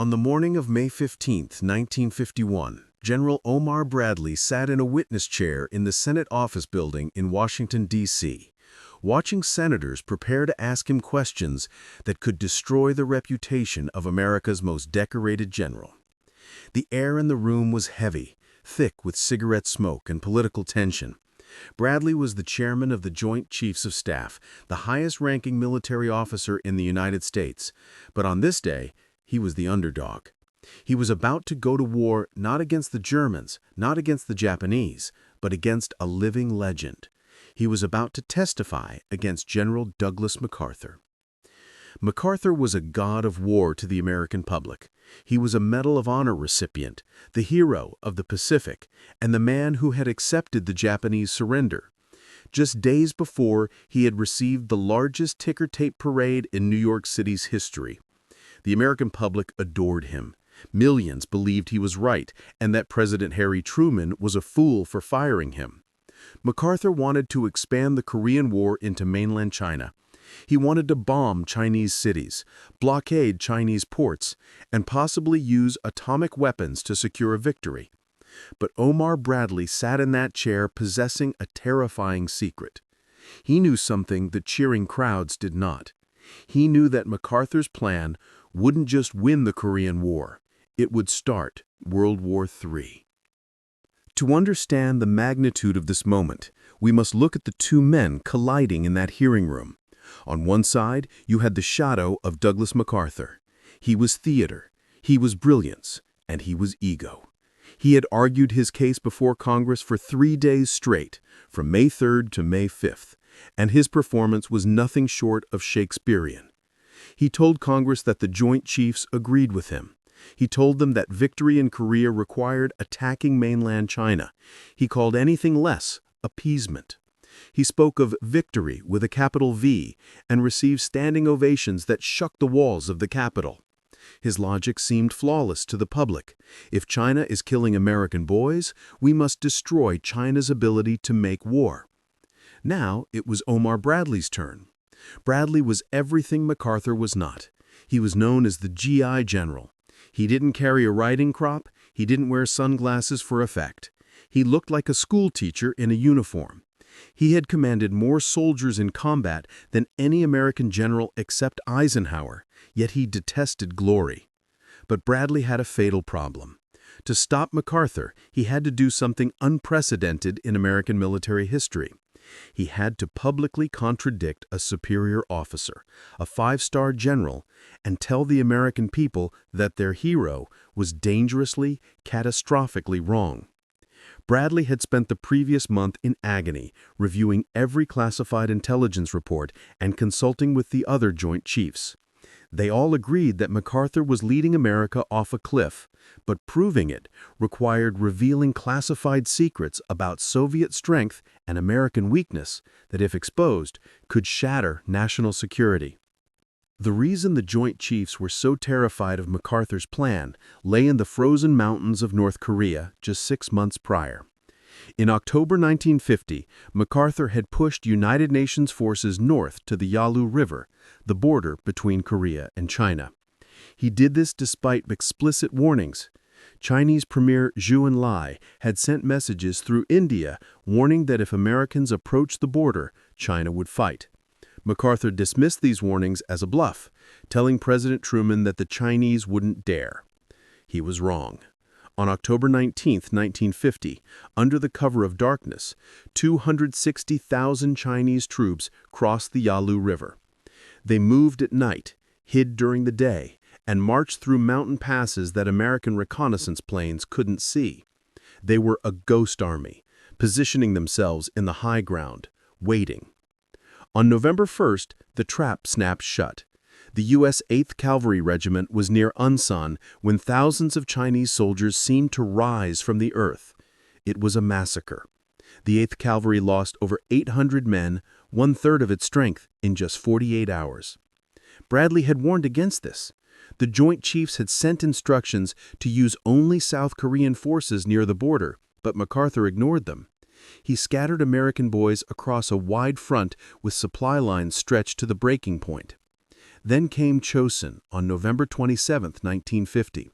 On the morning of May 15, 1951, General Omar Bradley sat in a witness chair in the Senate office building in Washington, D.C., watching senators prepare to ask him questions that could destroy the reputation of America's most decorated general. The air in the room was heavy, thick with cigarette smoke and political tension. Bradley was the chairman of the Joint Chiefs of Staff, the highest-ranking military officer in the United States, but on this day, he was the underdog. He was about to go to war not against the Germans, not against the Japanese, but against a living legend. He was about to testify against General Douglas MacArthur. MacArthur was a god of war to the American public. He was a Medal of Honor recipient, the hero of the Pacific, and the man who had accepted the Japanese surrender. Just days before, he had received the largest ticker-tape parade in New York City's history. The American public adored him. Millions believed he was right and that President Harry Truman was a fool for firing him. MacArthur wanted to expand the Korean War into mainland China. He wanted to bomb Chinese cities, blockade Chinese ports, and possibly use atomic weapons to secure a victory. But Omar Bradley sat in that chair possessing a terrifying secret. He knew something the cheering crowds did not. He knew that MacArthur's plan wouldn't just win the Korean War, it would start World War III. To understand the magnitude of this moment, we must look at the two men colliding in that hearing room. On one side, you had the shadow of Douglas MacArthur. He was theater, he was brilliance, and he was ego. He had argued his case before Congress for 3 days straight, from May 3rd to May 5th, and his performance was nothing short of Shakespearean. He told Congress that the Joint Chiefs agreed with him. He told them that victory in Korea required attacking mainland China. He called anything less appeasement. He spoke of victory with a capital V and received standing ovations that shook the walls of the Capitol. His logic seemed flawless to the public. If China is killing American boys, we must destroy China's ability to make war. Now it was Omar Bradley's turn. Bradley was everything MacArthur was not. He was known as the GI General. He didn't carry a riding crop, he didn't wear sunglasses for effect. He looked like a school teacher in a uniform. He had commanded more soldiers in combat than any American general except Eisenhower, yet he detested glory. But Bradley had a fatal problem. To stop MacArthur, he had to do something unprecedented in American military history. He had to publicly contradict a superior officer, a 5-star general, and tell the American people that their hero was dangerously, catastrophically wrong. Bradley had spent the previous month in agony, reviewing every classified intelligence report and consulting with the other Joint Chiefs. They all agreed that MacArthur was leading America off a cliff, but proving it required revealing classified secrets about Soviet strength and American weakness that, if exposed, could shatter national security. The reason the Joint Chiefs were so terrified of MacArthur's plan lay in the frozen mountains of North Korea just 6 months prior. In October 1950, MacArthur had pushed United Nations forces north to the Yalu River, the border between Korea and China. He did this despite explicit warnings. Chinese Premier Zhou Enlai had sent messages through India warning that if Americans approached the border, China would fight. MacArthur dismissed these warnings as a bluff, telling President Truman that the Chinese wouldn't dare. He was wrong. On October 19, 1950, under the cover of darkness, 260,000 Chinese troops crossed the Yalu River. They moved at night, hid during the day, and marched through mountain passes that American reconnaissance planes couldn't see. They were a ghost army, positioning themselves in the high ground, waiting. On November 1st, the trap snapped shut. The U.S. 8th Cavalry Regiment was near Unsan when thousands of Chinese soldiers seemed to rise from the earth. It was a massacre. The 8th Cavalry lost over 800 men, 1/3 of its strength, in just 48 hours. Bradley had warned against this. The Joint Chiefs had sent instructions to use only South Korean forces near the border, but MacArthur ignored them. He scattered American boys across a wide front with supply lines stretched to the breaking point. Then came Chosin on November 27, 1950.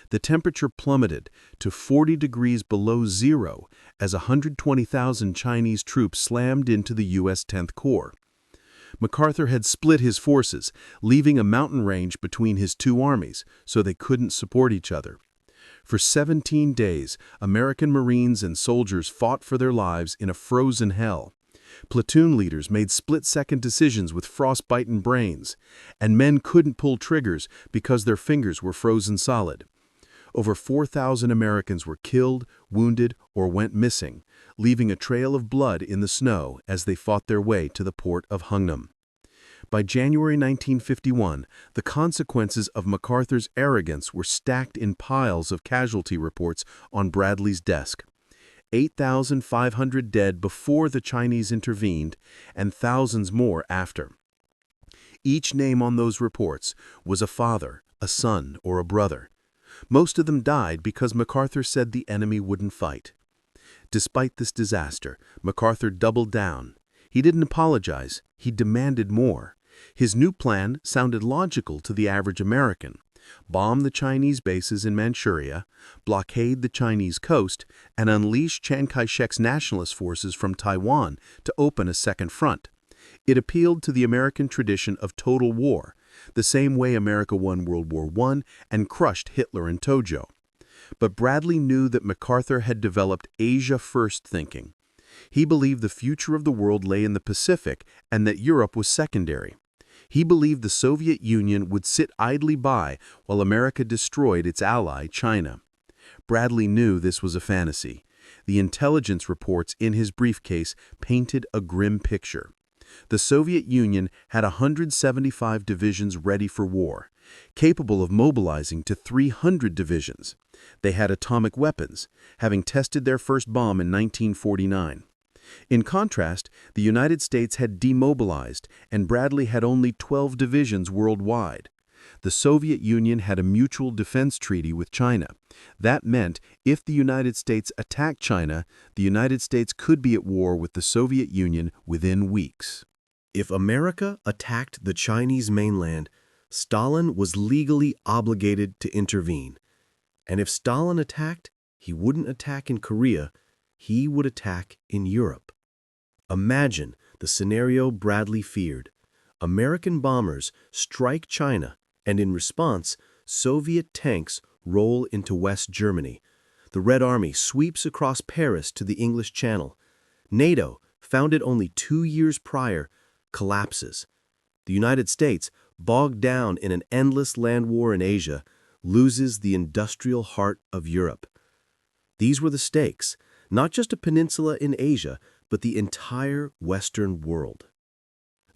The temperature plummeted to 40 degrees below zero as 120,000 Chinese troops slammed into the U.S. 10th Corps. MacArthur had split his forces, leaving a mountain range between his two armies, so they couldn't support each other. For 17 days, American Marines and soldiers fought for their lives in a frozen hell. Platoon leaders made split-second decisions with frostbitten brains, and men couldn't pull triggers because their fingers were frozen solid. Over 4,000 Americans were killed, wounded, or went missing, leaving a trail of blood in the snow as they fought their way to the port of Hungnam. By January 1951, the consequences of MacArthur's arrogance were stacked in piles of casualty reports on Bradley's desk. 8,500 dead before the Chinese intervened, and thousands more after. Each name on those reports was a father, a son, or a brother. Most of them died because MacArthur said the enemy wouldn't fight. Despite this disaster, MacArthur doubled down. He didn't apologize, he demanded more. His new plan sounded logical to the average American: bomb the Chinese bases in Manchuria, blockade the Chinese coast, and unleash Chiang Kai-shek's nationalist forces from Taiwan to open a second front. It appealed to the American tradition of total war, the same way America won World War I and crushed Hitler and Tojo. But Bradley knew that MacArthur had developed Asia-first thinking. He believed the future of the world lay in the Pacific and that Europe was secondary. He believed the Soviet Union would sit idly by while America destroyed its ally, China. Bradley knew this was a fantasy. The intelligence reports in his briefcase painted a grim picture. The Soviet Union had 175 divisions ready for war, capable of mobilizing to 300 divisions. They had atomic weapons, having tested their first bomb in 1949. In contrast, the United States had demobilized, and Bradley had only 12 divisions worldwide. The Soviet Union had a mutual defense treaty with China. That meant if the United States attacked China, the United States could be at war with the Soviet Union within weeks. If America attacked the Chinese mainland, Stalin was legally obligated to intervene. And if Stalin attacked, he wouldn't attack in Korea, he would attack in Europe. Imagine the scenario Bradley feared. American bombers strike China, and in response, Soviet tanks roll into West Germany. The Red Army sweeps across Paris to the English Channel. NATO, founded only 2 years prior, collapses. The United States, bogged down in an endless land war in Asia, loses the industrial heart of Europe. These were the stakes, not just a peninsula in Asia, but the entire Western world.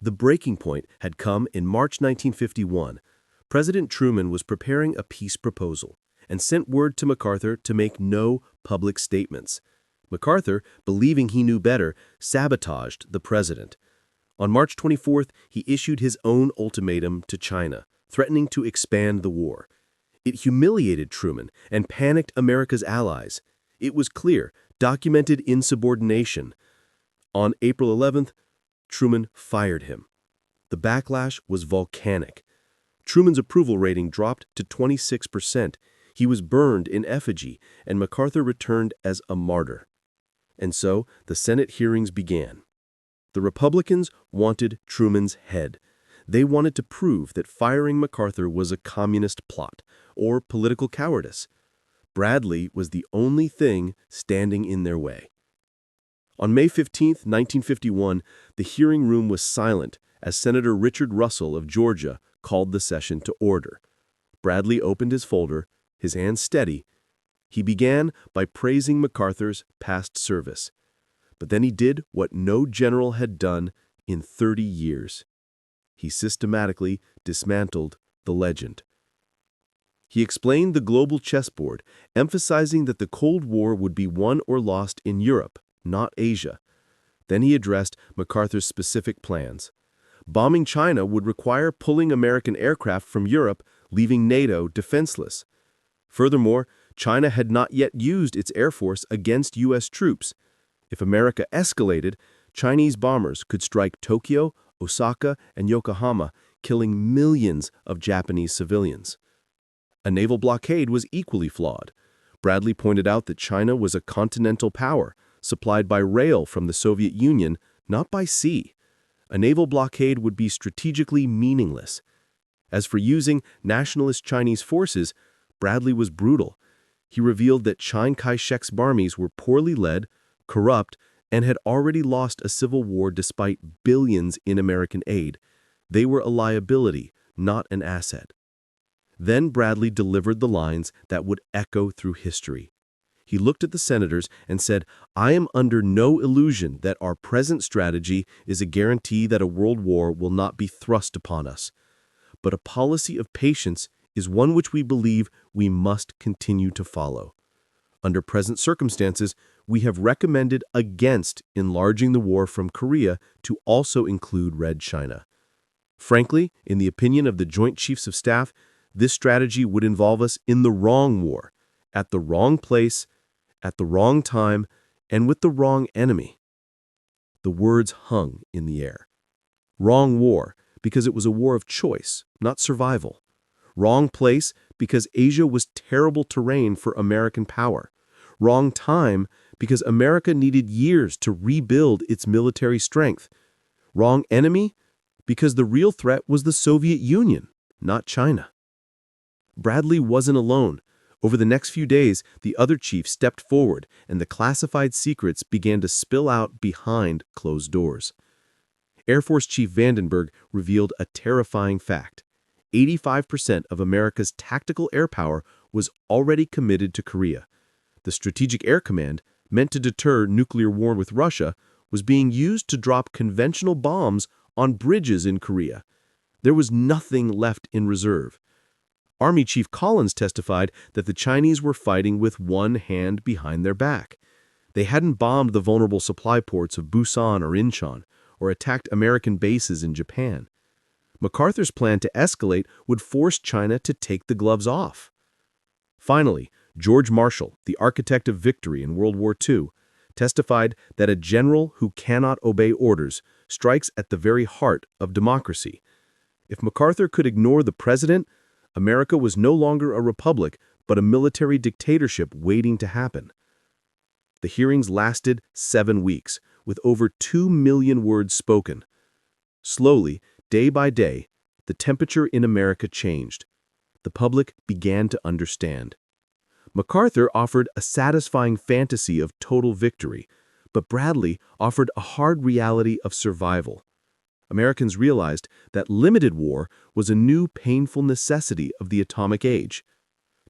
The breaking point had come in March 1951. President Truman was preparing a peace proposal and sent word to MacArthur to make no public statements. MacArthur, believing he knew better, sabotaged the president. On March 24th, he issued his own ultimatum to China, threatening to expand the war. It humiliated Truman and panicked America's allies. It was clear, documented insubordination. On April 11th, Truman fired him. The backlash was volcanic. Truman's approval rating dropped to 26%. He was burned in effigy, and MacArthur returned as a martyr. And so the Senate hearings began. The Republicans wanted Truman's head. They wanted to prove that firing MacArthur was a communist plot or political cowardice. Bradley was the only thing standing in their way. On May 15, 1951, the hearing room was silent as Senator Richard Russell of Georgia called the session to order. Bradley opened his folder, his hands steady. He began by praising MacArthur's past service. But then he did what no general had done in 30 years. He systematically dismantled the legend. He explained the global chessboard, emphasizing that the Cold War would be won or lost in Europe, not Asia. Then he addressed MacArthur's specific plans. Bombing China would require pulling American aircraft from Europe, leaving NATO defenseless. Furthermore, China had not yet used its air force against U.S. troops. If America escalated, Chinese bombers could strike Tokyo, Osaka, and Yokohama, killing millions of Japanese civilians. A naval blockade was equally flawed. Bradley pointed out that China was a continental power, supplied by rail from the Soviet Union, not by sea. A naval blockade would be strategically meaningless. As for using nationalist Chinese forces, Bradley was brutal. He revealed that Chiang Kai-shek's armies were poorly led, corrupt, and had already lost a civil war despite billions in American aid. They were a liability, not an asset. Then Bradley delivered the lines that would echo through history. He looked at the senators and said, "I am under no illusion that our present strategy is a guarantee that a world war will not be thrust upon us. But a policy of patience is one which we believe we must continue to follow. Under present circumstances, we have recommended against enlarging the war from Korea to also include Red China. Frankly, in the opinion of the Joint Chiefs of Staff, this strategy would involve us in the wrong war, at the wrong place, at the wrong time, and with the wrong enemy." The words hung in the air. Wrong war, because it was a war of choice, not survival. Wrong place, because Asia was terrible terrain for American power. Wrong time, because America needed years to rebuild its military strength. Wrong enemy, because the real threat was the Soviet Union, not China. Bradley wasn't alone. Over the next few days, the other chiefs stepped forward, and the classified secrets began to spill out behind closed doors. Air Force Chief Vandenberg revealed a terrifying fact. 85% of America's tactical air power was already committed to Korea. The Strategic Air Command, meant to deter nuclear war with Russia, was being used to drop conventional bombs on bridges in Korea. There was nothing left in reserve. Army Chief Collins testified that the Chinese were fighting with one hand behind their back. They hadn't bombed the vulnerable supply ports of Busan or Incheon, or attacked American bases in Japan. MacArthur's plan to escalate would force China to take the gloves off. Finally, George Marshall, the architect of victory in World War II, testified that a general who cannot obey orders strikes at the very heart of democracy. If MacArthur could ignore the president, America was no longer a republic, but a military dictatorship waiting to happen. The hearings lasted 7 weeks, with over 2 million words spoken. Slowly, day by day, the temperature in America changed. The public began to understand. MacArthur offered a satisfying fantasy of total victory, but Bradley offered a hard reality of survival. Americans realized that limited war was a new painful necessity of the atomic age.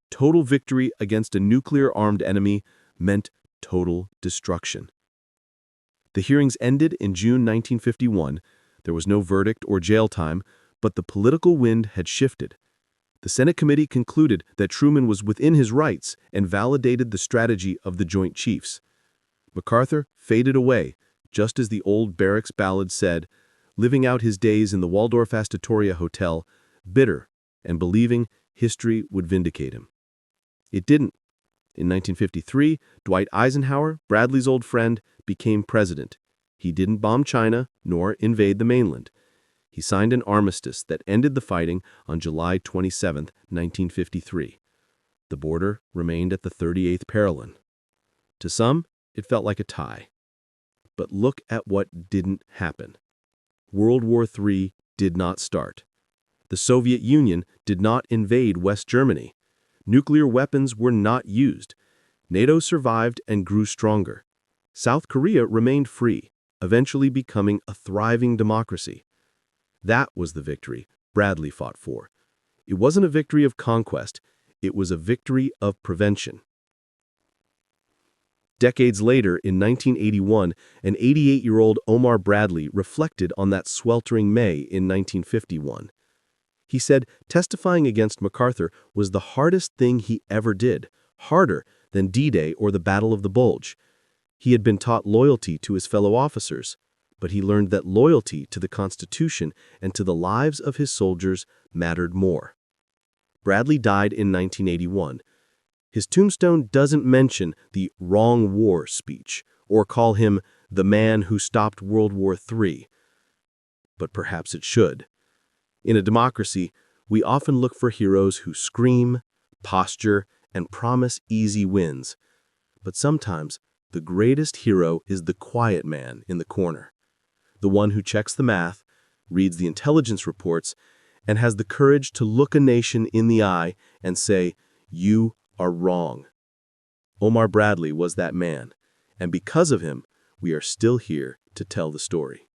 Total victory against a nuclear-armed enemy meant total destruction. The hearings ended in June 1951. There was no verdict or jail time, but the political wind had shifted. The Senate committee concluded that Truman was within his rights and validated the strategy of the Joint Chiefs. MacArthur faded away, just as the old barracks ballad said, living out his days in the Waldorf Astoria Hotel, bitter and believing history would vindicate him. It didn't. In 1953, Dwight Eisenhower, Bradley's old friend, became president. He didn't bomb China nor invade the mainland. He signed an armistice that ended the fighting on July 27, 1953. The border remained at the 38th parallel. To some, it felt like a tie. But look at what didn't happen. World War III did not start. The Soviet Union did not invade West Germany. Nuclear weapons were not used. NATO survived and grew stronger. South Korea remained free, eventually becoming a thriving democracy. That was the victory Bradley fought for. It wasn't a victory of conquest. It was a victory of prevention. Decades later, in 1981, an 88-year-old Omar Bradley reflected on that sweltering May in 1951. He said testifying against MacArthur was the hardest thing he ever did, harder than D-Day or the Battle of the Bulge. He had been taught loyalty to his fellow officers, but he learned that loyalty to the Constitution and to the lives of his soldiers mattered more. Bradley died in 1981. His tombstone doesn't mention the "wrong war" speech or call him the man who stopped World War III. But perhaps it should. In a democracy, we often look for heroes who scream, posture, and promise easy wins. But sometimes, the greatest hero is the quiet man in the corner. The one who checks the math, reads the intelligence reports, and has the courage to look a nation in the eye and say, "You are wrong." Omar Bradley was that man, and because of him, we are still here to tell the story.